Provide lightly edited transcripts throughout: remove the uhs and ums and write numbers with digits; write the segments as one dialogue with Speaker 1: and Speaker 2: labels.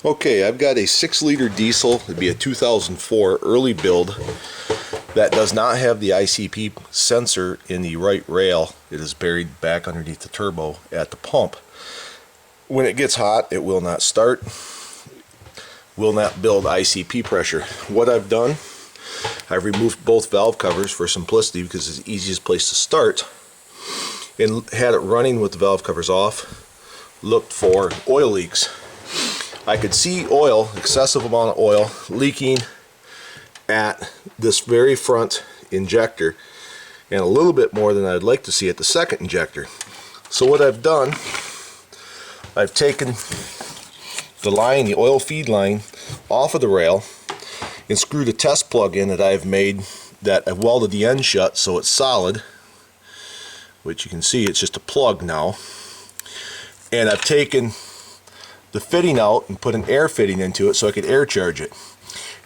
Speaker 1: Okay, I've got a 6-liter diesel. It'd be a 2004 early build that does not have the ICP sensor in the right rail. It is buried back underneath the turbo at the pump. When it gets hot, it will not start, will not build ICP pressure. What I've done, I've removed both valve covers for simplicity because it's the easiest place to start, and had it running with the valve covers off, looked for oil leaks. I could see oil, excessive amount of oil, leaking at this very front injector, and a little bit more than I'd like to see at the second injector. So what I've done, I've taken the line, the oil feed line, off of the rail and screwed a test plug in that I've made, that I've welded the end shut so it's solid, which you can see it's just a plug now. And I've taken the fitting out and put an air fitting into it so I could air charge it.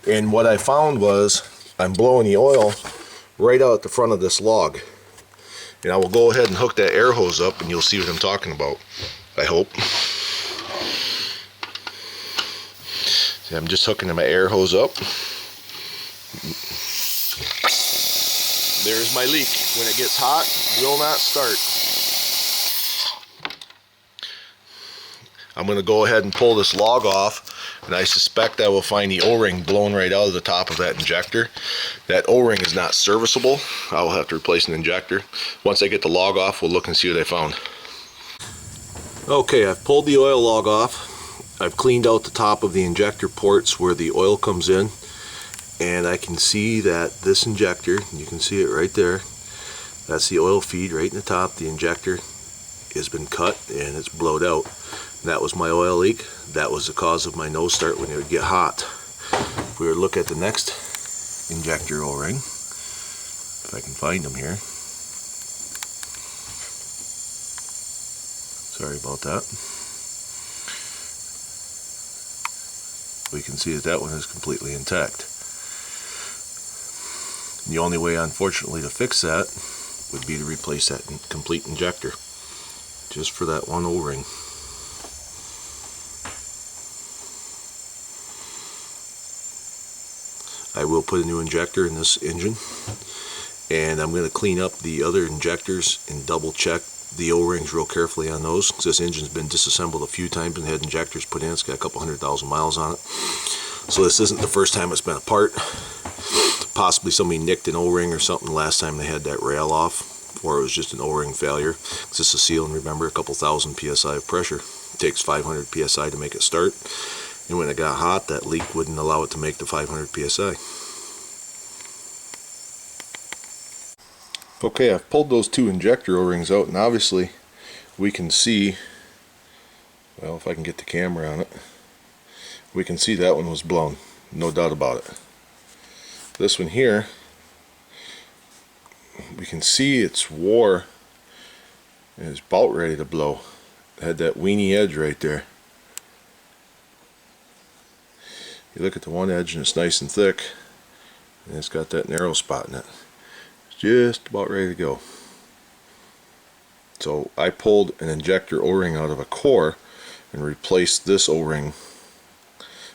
Speaker 1: And what I found was I'm blowing the oil right out at the front of this log. And I will go ahead and hook that air hose up and you'll see what I'm talking about, I hope. See, I'm just hooking my air hose up. There's my leak. When it gets hot, it will not start. I'm going to go ahead and pull this log off, and I suspect I will find the O-ring blown right out of the top of that injector. That O-ring is not serviceable. I will have to replace an injector. Once I get the log off, we'll look and see what I found. Okay, I've pulled the oil log off. I've cleaned out the top of the injector ports where the oil comes in, and I can see that this injector, you can see it right there, that's the oil feed right in the top. The injector has been cut and it's blowed out. That was my oil leak. That was the cause of my no start when it would get hot. If we were to look at the next injector O-ring, if I can find them here. Sorry about that. We can see that that one is completely intact. The only way, unfortunately, to fix that would be to replace that complete injector, just for that one O-ring. I will put a new injector in this engine, and I'm going to clean up the other injectors and double check the O-rings real carefully on those, because this engine's been disassembled a few times and had injectors put in. It's got a couple 100,000 miles on it, so this isn't the first time it's been apart. Possibly somebody nicked an O-ring or something last time they had that rail off, or it was just an O-ring failure. It's just a seal, and remember, a couple thousand psi of pressure. It takes 500 psi to make it start, and when it got hot, that leak wouldn't allow it to make the 500 psi. Okay, I've pulled those two injector O-rings out, and obviously we can see, well, if I can get the camera on it, we can see that one was blown, no doubt about it. This one here, we can see it's wore and it's about ready to blow. It had that weenie edge right there. You look at the one edge and it's nice and thick, and it's got that narrow spot in it. It's just about ready to go. So I pulled an injector O-ring out of a core and replaced this O-ring,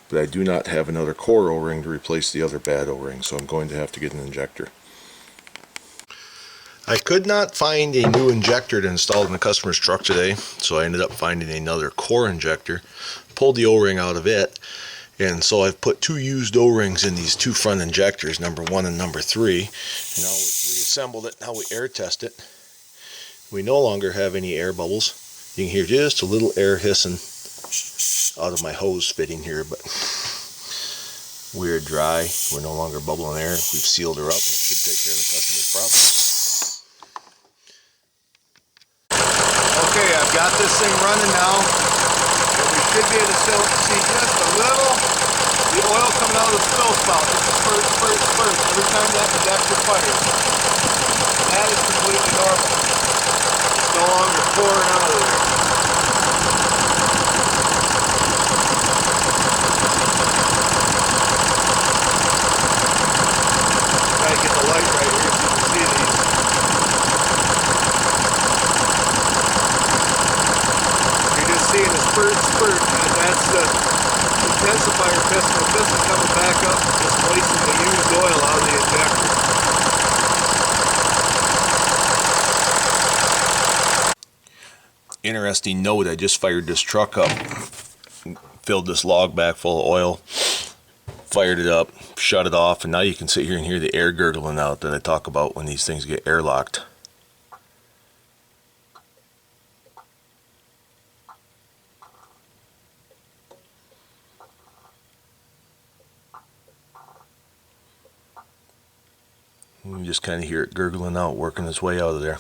Speaker 1: but I do not have another core O-ring to replace the other bad O-ring, so I'm going to have to get an injector. I could not find a new injector to install in the customer's truck today, so I ended up finding another core injector, pulled the O-ring out of it, and so I've put two used O-rings in these two front injectors, number 1 and number 3, and now we reassembled it. Now we air test it. We no longer have any air bubbles. You can hear just a little air hissing out of my hose fitting here, but we're dry. We're no longer bubbling air. We've sealed her up, and it should take care of the customer's problem. Okay, I've got this thing running now, and we should be able to see just a little, the oil coming out of the spill spout. Just spurt, spurt, spurt every time that injector fires. That is completely normal. It's no longer pouring out of there. Get the light right here so you can see these. You're just seeing a spurt, spurt, and that's the
Speaker 2: intensifier piston. The piston coming back up and displacing the used oil out of the injector.
Speaker 1: Interesting note, I just fired this truck up, filled this log back full of oil, fired it up, shut it off, and now you can sit here and hear the air gurgling out that I talk about when these things get airlocked. You just kind of hear it gurgling out, working its way out of there.